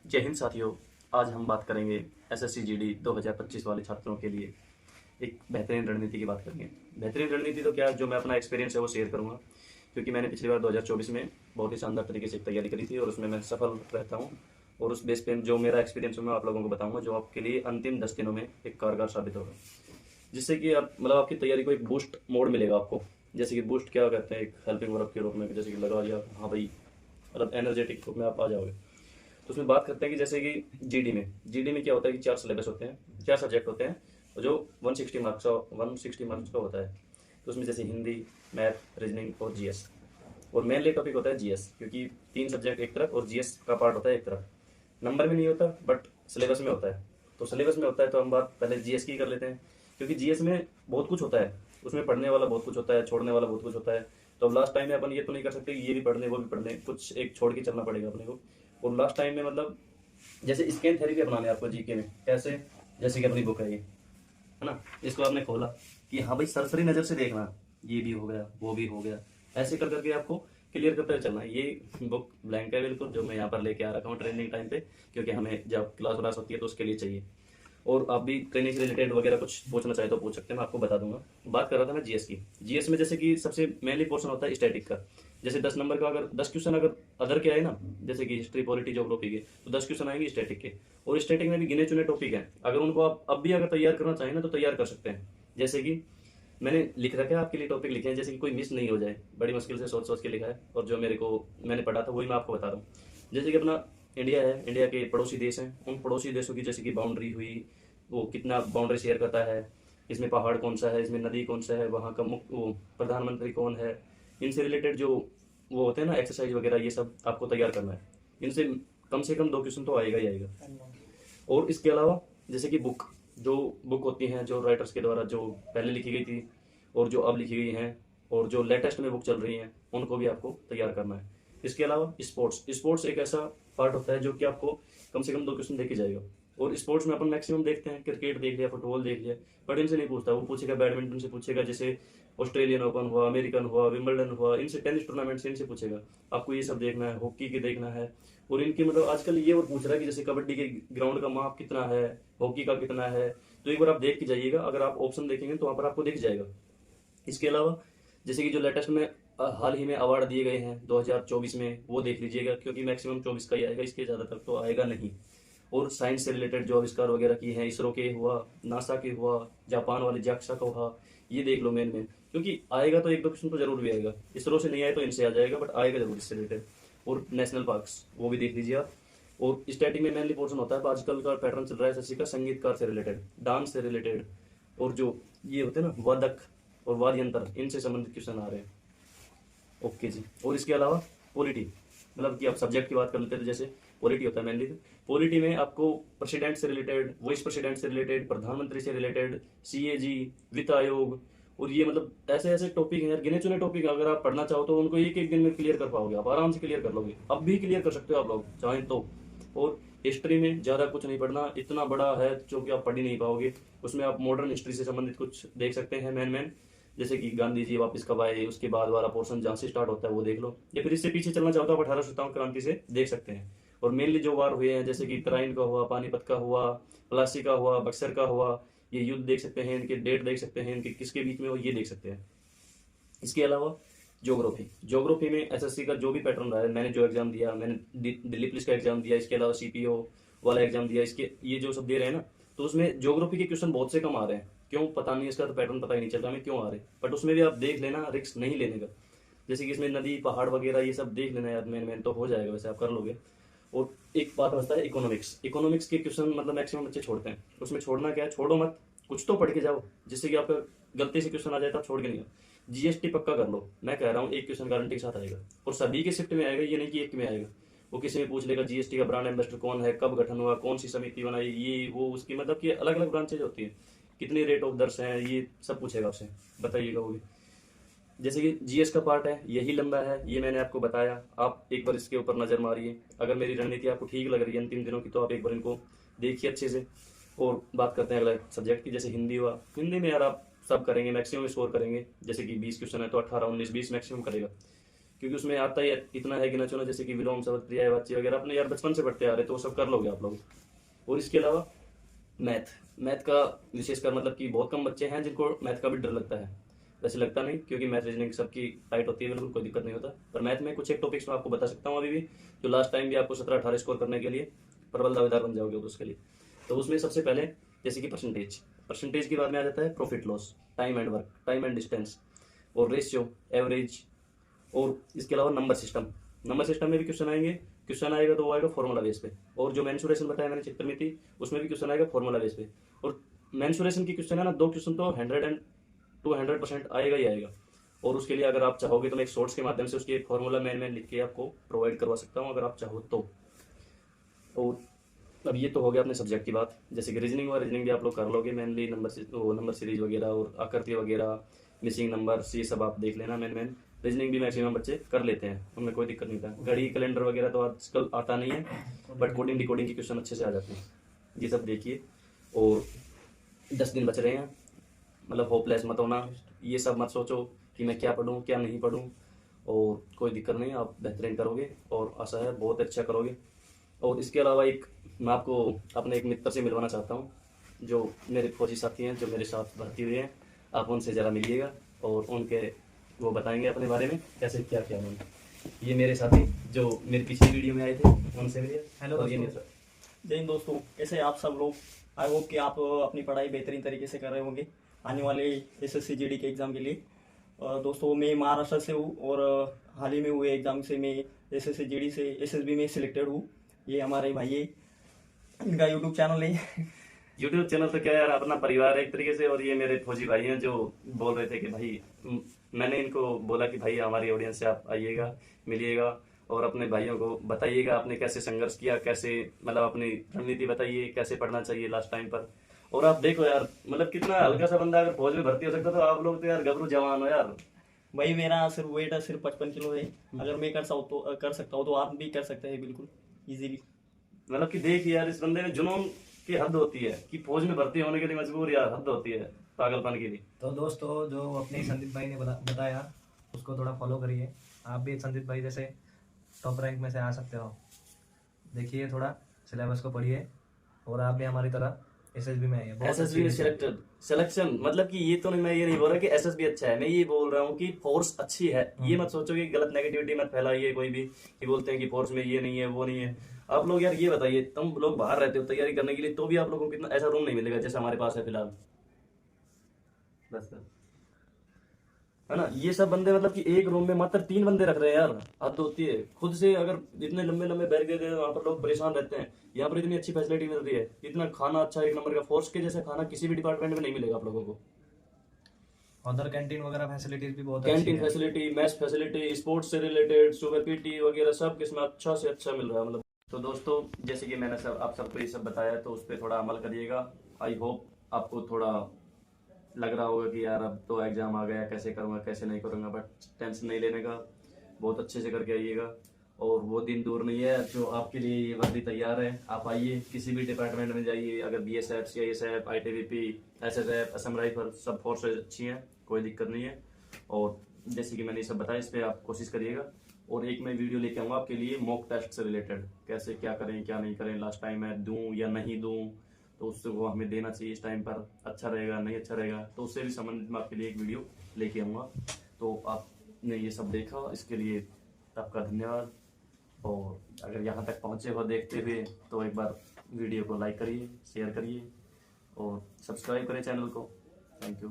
जय हिंद साथियों। आज हम बात करेंगे एसएससी जीडी 2025 वाले छात्रों के लिए एक बेहतरीन रणनीति की बात करेंगे। बेहतरीन रणनीति तो क्या, जो मैं अपना एक्सपीरियंस है वो शेयर करूंगा, क्योंकि मैंने पिछली बार 2024 में बहुत ही शानदार तरीके से एक तैयारी करी थी और उसमें मैं सफल रहता हूँ। और उस बेस पे जो मेरा एक्सपीरियंस है मैं आप लोगों को बताऊंगा, जो आपके लिए अंतिम 10 दिनों में एक कारगर साबित होगा, जिससे कि आप मतलब आपकी तैयारी को एक बूस्ट मोड मिलेगा आपको। जैसे कि बूस्ट क्या कहते हैं, एक हेल्पिंग वर्ब के रूप में, जैसे कि लगा लिया हाँ भाई, मतलब एनर्जेटिक रूप में आप आ जाओगे। तो उसमें बात करते हैं कि जैसे कि जीडी में क्या होता है कि 4 सिलेबस होते हैं, 4 सब्जेक्ट होते हैं, और जो 160 मार्क्स का होता है। तो उसमें जैसे हिंदी, मैथ, रीजनिंग और जीएस। और मेनली टॉपिक होता है जीएस, क्योंकि 3 सब्जेक्ट एक तरफ और जीएस का पार्ट होता है एक तरफ। नंबर में नहीं होता बट सिलेबस में होता है। तो सिलेबस में होता है तो हम बात पहले जीएस की कर लेते हैं, क्योंकि जीएस में बहुत कुछ होता है। उसमें पढ़ने वाला बहुत कुछ होता है, छोड़ने वाला बहुत कुछ होता है। तो अब लास्ट टाइम में अपन ये तो नहीं कर सकते कि ये भी पढ़ने वो भी पढ़ने, कुछ एक छोड़ के चलना पड़ेगा अपने को। और लास्ट टाइम में मतलब जैसे स्कैन थेरेपी अपनाने आपको जीके में कैसे, जैसे कि अपनी बुक है ना, इसको आपने खोला कि हाँ भाई सरसरी नज़र से देखना, ये भी हो गया वो भी हो गया, ऐसे कर करके आपको क्लियर करते हुए चलना है। ये बुक ब्लैंक है बिल्कुल, जो मैं यहाँ पर लेके आ रखा हूँ ट्रेनिंग टाइम पे, क्योंकि हमें जब क्लास व्लास होती है तो उसके लिए चाहिए। और आप भी ट्रेनिंग से रिलेटेड वगैरह कुछ पूछना चाहे तो पूछ सकते हैं, मैं आपको बता दूंगा। बात कर रहा था मैं जीएस की। जीएस में जैसे कि सबसे मेनली पोर्शन होता है स्टैटिक का। जैसे 10 नंबर का अगर 10 क्वेश्चन अगर अदर के आए ना, जैसे कि हिस्ट्री, पॉलिटी, ज्योग्राफी के, तो 10 क्वेश्चन आएंगे स्टैटिक के। और स्टैटिक में भी गिने चुने टॉपिक हैं, अगर उनको आप अब भी अगर तैयार करना चाहें ना तो तैयार कर सकते हैं। जैसे कि मैंने लिख रखा है आपके लिए, टॉपिक लिखे हैं, जैसे कि कोई मिस नहीं हो जाए, बड़ी मुश्किल से सोच सोच के लिखा है, और जो मेरे को मैंने पढ़ा था वही मैं आपको बता रहा हूँ। जैसे कि अपना इंडिया है, इंडिया के पड़ोसी देश हैं, उन पड़ोसी देशों की जैसे कि बाउंड्री हुई, वो कितना बाउंड्री शेयर करता है, इसमें पहाड़ कौन सा है, इसमें नदी कौन सा है, वहाँ का मुख्य वो प्रधानमंत्री कौन है, इनसे रिलेटेड जो वो होते हैं ना एक्सरसाइज वगैरह, ये सब आपको तैयार करना है। इनसे कम से कम 2 क्वेश्चन तो आएगा ही आएगा। और इसके अलावा जैसे कि जो बुक होती हैं, जो राइटर्स के द्वारा जो पहले लिखी गई थी और जो अब लिखी गई हैं, और जो लेटेस्ट में बुक चल रही हैं, उनको भी आपको तैयार करना है। इसके अलावा स्पोर्ट्स एक ऐसा पार्ट होता है जो कि आपको कम से कम 2 क्वेश्चन देके जाएगा। और स्पोर्ट्स में अपन मैक्सिमम देखते हैं, क्रिकेट देख लिया, फुटबॉल देख लिया, बट इनसे नहीं पूछता। वो पूछेगा बैडमिंटन से पूछेगा, जैसे ऑस्ट्रेलियन ओपन हुआ, अमेरिकन हुआ, विंबलडन हुआ, इनसे टेनिस टूर्नामेंट से इनसे पूछेगा। आपको ये सब देखना है, हॉकी के देखना है। और इनकी मतलब आजकल ये और पूछ रहा है कि जैसे कबड्डी के ग्राउंड का माप कितना है, हॉकी का कितना है, तो एक बार आप देख के जाइएगा। अगर आप ऑप्शन देखेंगे तो वहाँ पर आपको दिख जाएगा। इसके अलावा जैसे कि जो लेटेस्ट में हाल ही में अवार्ड दिए गए हैं 2024 में, वो देख लीजिएगा, क्योंकि मैक्सिमम 24 का ही आएगा, इसके ज़्यादातर तो आएगा नहीं। और साइंस से रिलेटेड जो आविष्कार वगैरह किए हैं, इसरो के हुआ, नासा के हुआ, जापान वाले जाक्सा का हुआ, ये देख लो मेन मेन, क्योंकि आएगा तो 1-2 क्वेश्चन तो जरूर भी आएगा। इसरो से नहीं आए तो इनसे आ जाएगा, बट आएगा जरूर इससे रिलेटेड। और नेशनल पार्क्स वो भी देख लीजिए आप। और स्टैटिक में मेनली पोर्शन होता है, तो आजकल का पैटर्न चल रहा है एसएससी का, संगीतकार से रिलेटेड, डांस से रिलेटेड, और जो ये होते हैं ना वादक और वाद्य यंत्र, इनसे संबंधित क्वेश्चन आ रहे हैं। ओके जी। और इसके अलावा पॉलिटी, मतलब कि आप सब्जेक्ट की बात कर लेते हैं तो जैसे पॉलिटी होता है मेनली। पॉलिटी में आपको प्रेसिडेंट से रिलेटेड, वाइस प्रेसिडेंट से रिलेटेड, प्रधानमंत्री से रिलेटेड, सीएजी, वित्त आयोग, और ये मतलब ऐसे ऐसे टॉपिक हैं यार, गिने चुने टॉपिक। अगर आप पढ़ना चाहो तो उनको एक एक दिन में क्लियर कर पाओगे, आप आराम से क्लियर कर लोगे, अब भी क्लियर कर सकते हो आप लोग चाहें तो। और हिस्ट्री में ज़्यादा कुछ नहीं पढ़ना, इतना बड़ा है जो कि आप पढ़ ही नहीं पाओगे। उसमें आप मॉडर्न हिस्ट्री से संबंधित कुछ देख सकते हैं मेन मेन, जैसे कि गांधी जी वापस कब आए, उसके बाद वाला पोर्शन जहाँ से स्टार्ट होता है वो देख लो, या फिर इससे पीछे चलना चाहो तो आप 1857 क्रांति से देख सकते हैं। और मेनली जो वार हुए हैं, जैसे कि तराइन का हुआ, पानीपत का हुआ, प्लासी का हुआ, बक्सर का हुआ, ये युद्ध देख सकते हैं, इनके डेट देख सकते हैं, इनके किसके बीच में हो ये देख सकते हैं। इसके अलावा ज्योग्राफी में एसएससी का जो भी पैटर्न रहा है, मैंने जो एग्जाम दिया, मैंने दिल्ली पुलिस का एग्जाम दिया, इसके अलावा सीपीओ वाला एग्जाम दिया, इसके ये जो सब दे रहे हैं ना, तो उसमें ज्योग्राफी के क्वेश्चन बहुत से कम आ रहे हैं। क्यों पता नहीं, इसका तो पैटर्न पता ही नहीं चल रहा हमें क्यों आ रहे हैं, बट उसमें भी आप देख लेना, रिस्क नहीं लेने का। जैसे कि इसमें नदी पहाड़ वगैरह ये सब देख लेना यार, मेन मेन तो हो जाएगा, वैसे आप कर लोगे। और एक बात बचता है इकोनॉमिक्स के क्वेश्चन मतलब मैक्सिमम बच्चे छोड़ते हैं। उसमें छोड़ना क्या है, छोड़ो मत, कुछ तो पढ़ के जाओ, जिससे कि आपका गलती से क्वेश्चन आ जाए तो आप छोड़ के नहीं आओ। जीएसटी पक्का कर लो, मैं कह रहा हूँ एक क्वेश्चन गारंटी के साथ आएगा, और सभी के शिफ्ट में आएगा, ये नहीं कि एक में आएगा। वो किसी में पूछ लेगा जीएसटी का ब्रांड एम्बेसडर कौन है, कब गठन हुआ, कौन सी समिति बनाई, ये वो, उसकी मतलब कि अलग अलग ब्रांचेज होती है, कितनी रेट ऑफ दर्स हैं, ये सब पूछेगा आपसे, बताइएगा वो भी। जैसे कि जीएस का पार्ट है, यही लंबा है, ये मैंने आपको बताया, आप एक बार इसके ऊपर नज़र मारिए। अगर मेरी रणनीति आपको ठीक लग रही है अंतिम दिनों की, तो आप एक बार इनको देखिए अच्छे से। और बात करते हैं अगला सब्जेक्ट की, जैसे हिंदी हुआ। हिंदी में यार आप सब करेंगे, मैक्सिमम स्कोर करेंगे, जैसे कि 20 क्वेश्चन है तो 18, 19, 20 मैक्सिमम करेगा। क्योंकि उसमें आता ही इतना है कि ना चुना, जैसे कि विलोम शब्द, क्रिया वाच्य वगैरह अपने यार बचपन से पढ़ते आ रहे, तो वो सब कर लोगे आप लोग। और इसके अलावा मैथ, मैथ का विशेषकर मतलब कि बहुत कम बच्चे हैं जिनको मैथ का भी डर लगता है। वैसे लगता नहीं, क्योंकि मैथ रीजनिंग सबकी टाइट होती है, बिल्कुल कोई दिक्कत नहीं होता। पर मैथ में कुछ एक टॉपिक्स मैं आपको बता सकता हूँ अभी भी, जो लास्ट टाइम भी आपको 17-18 स्कोर करने के लिए प्रबल दावेदार बन जाओगे तो उसके लिए। तो उसमें सबसे पहले जैसे कि परसेंटेज, परसेंटेज के बाद में आ जाता है profit loss, time and work, time and distance, और रेशियो, एवरेज, और इसके अलावा नंबर सिस्टम। नंबर सिस्टम में भी क्वेश्चन आएंगे, क्वेश्चन आएगा तो वो आएगा फॉर्मूला बेस पे। और जो मेंसुरेशन बताया मैंने चैप्टर में थी, उसमें भी क्वेश्चन आएगा फॉर्मूला बेस पे। और मेंसुरेशन की क्वेश्चन है ना, 2 क्वेश्चन तो 100% आएगा ही आएगा। और उसके लिए अगर आप चाहोगे तो मैं एक शॉर्ट्स के माध्यम से उसकी एक फॉर्मूला मैं लिख के आपको प्रोवाइड करवा सकता हूँ, अगर आप चाहो तो। और अब ये तो हो गया अपने सब्जेक्ट की बात। जैसे कि रीजनिंग और रीजनिंग भी आप लोग कर लोगे, मेनली नंबर सीरीज वगैरह और आकृति वगैरह, मिसिंग नंबर्स, ये सब आप देख लेना। मेन रीजनिंग भी मैक्सिमम बच्चे कर लेते हैं, उनमें कोई दिक्कत नहीं था। घड़ी कैलेंडर वगैरह तो आजकल आता नहीं है, बट कोडिंग डिकोडिंग के क्वेश्चन अच्छे से आ जाते हैं। ये सब देखिए। और 10 दिन बच रहे हैं, मतलब होपलेस मत होना, ये सब मत सोचो कि मैं क्या पढ़ूँ क्या नहीं पढ़ूँ, और कोई दिक्कत नहीं, आप बेहतरीन करोगे और आशा है बहुत अच्छा करोगे। और इसके अलावा एक मैं आपको अपने एक मित्र से मिलवाना चाहता हूँ, जो मेरे फौजी साथी हैं, जो मेरे साथ भर्ती हुए हैं। आप उनसे ज़रा मिलिएगा और उनके वो बताएंगे अपने बारे में कैसे क्या किया उन्होंने। ये मेरे साथी जो मेरी पिछली वीडियो में आए थे, उनसे मिलिए। हेलो और ये दोस्तों, जय हिंद दोस्तों, कैसे हैं आप सब लोग। आई होप कि आप अपनी पढ़ाई बेहतरीन तरीके से कर रहे होंगे आने वाले एसएससी जीडी के एग्ज़ाम के लिए। दोस्तों, मैं महाराष्ट्र से हूँ और हाल ही में हुए एग्ज़ाम से मैं एसएससी जीडी से एसएसबी में सिलेक्टेड हूँ। ये हमारे भाई है, इनका यूट्यूब चैनल है। यूट्यूब चैनल तो क्या यार, अपना परिवार है एक तरीके से। और ये मेरे फौजी भाई हैं जो बोल रहे थे कि भाई मैंने इनको बोला कि भाई हमारी ऑडियंस से आप आइएगा, मिलिएगा और अपने भाइयों को बताइएगा आपने कैसे संघर्ष किया, कैसे मतलब अपनी रणनीति बताइए, कैसे पढ़ना चाहिए लास्ट टाइम पर। और आप देखो यार, मतलब कितना हल्का सा बंदा अगर फौज में भर्ती हो सकता, तो आप लोग तो यार गबरू जवान हो यार। भाई मेरा सिर्फ वेट है, सिर्फ 55 किलो है। अगर मैं कर सकता हूँ तो आप भी कर सकते हैं बिल्कुल इजीली। मतलब कि देख यार, इस बंदे में जुनून की हद होती है कि फौज में भर्ती होने के लिए मजबूर, यार हद होती है पागलपन की भी। तो दोस्तों, जो अपने संदीप भाई ने बताया उसको थोड़ा फॉलो करिए। आप भी संदीप भाई जैसे टॉप रैंक में से आ सकते हो। देखिए, थोड़ा सिलेबस को पढ़िए और आप भी हमारी तरह एसएसबी में आइए। एसएसबी में सिलेक्शन मतलब कि ये तो नहीं, मैं ये नहीं बोल रहा कि एसएसबी अच्छा है, मैं ये बोल रहा हूँ कि फोर्स अच्छी है। ये मत सोचो कि गलत नेगेटिविटी मत फैलाइए कोई भी, कि बोलते हैं कि फोर्स में ये नहीं है वो नहीं है। आप लोग यार ये बताइए, तुम लोग बाहर रहते हो तैयारी करने के लिए, तो भी आप लोगों को कितना ऐसा रूम नहीं मिलेगा जैसा हमारे पास है फिलहाल। बस है ना, ये सब बंदे मतलब कि एक रूम में मात्र 3 बंदे रख रहे हैं यार, हद होती है। खुद से अगर इतने लंबे लंबे बैठ गए वहां पर लोग परेशान रहते हैं, यहाँ पर इतनी अच्छी फैसिलिटी मिल रही है, इतना खाना अच्छा, एक नंबर का। फोर्स के जैसा खाना किसी भी डिपार्टमेंट में नहीं मिलेगा आप लोगों को। उधर कैंटीन वगैरह फैसिलिटीज भी बहुत अच्छी कैंटीन है। फैसिलिटी, मैच फैसिलिटी, स्पोर्ट्स से रिलेटेड, सुबह पीटी वगैरह सब किसमें अच्छा से अच्छा मिल रहा है मतलब। तो दोस्तों, जैसे कि मैंने आप सबको ये सब बताया, तो उस पर थोड़ा अमल करिएगा। आई होप आपको थोड़ा लग रहा होगा कि यार अब तो एग्जाम आ गया, कैसे करूँगा कैसे नहीं करूँगा, बट टेंशन नहीं लेने का, बहुत अच्छे से करके आइएगा। और वो दिन दूर नहीं है जो आपके लिए ये वर्दी तैयार है। आप आइए, किसी भी डिपार्टमेंट में जाइए, अगर BSF, CISF, ITBP, SSF, Assam rifle, सब फोर्सेज अच्छी हैं, कोई दिक्कत नहीं है। और जैसे कि मैंने ये सब बताया, इस पर आप कोशिश करिएगा। और एक मैं वीडियो लेके आऊँगा आपके लिए मॉक टेस्ट से रिलेटेड, कैसे क्या करें क्या नहीं करें, लास्ट टाइम मैं दूँ या नहीं दूँ, तो उससे वो हमें देना चाहिए इस टाइम पर, अच्छा रहेगा नहीं अच्छा रहेगा, तो उससे भी संबंधित मैं आपके लिए एक वीडियो लेके आऊँगा। तो आपने ये सब देखा, इसके लिए आपका धन्यवाद। और अगर यहाँ तक पहुँचे हो देखते हुए, तो एक बार वीडियो को लाइक करिए, शेयर करिए और सब्सक्राइब करें चैनल को। Thank you.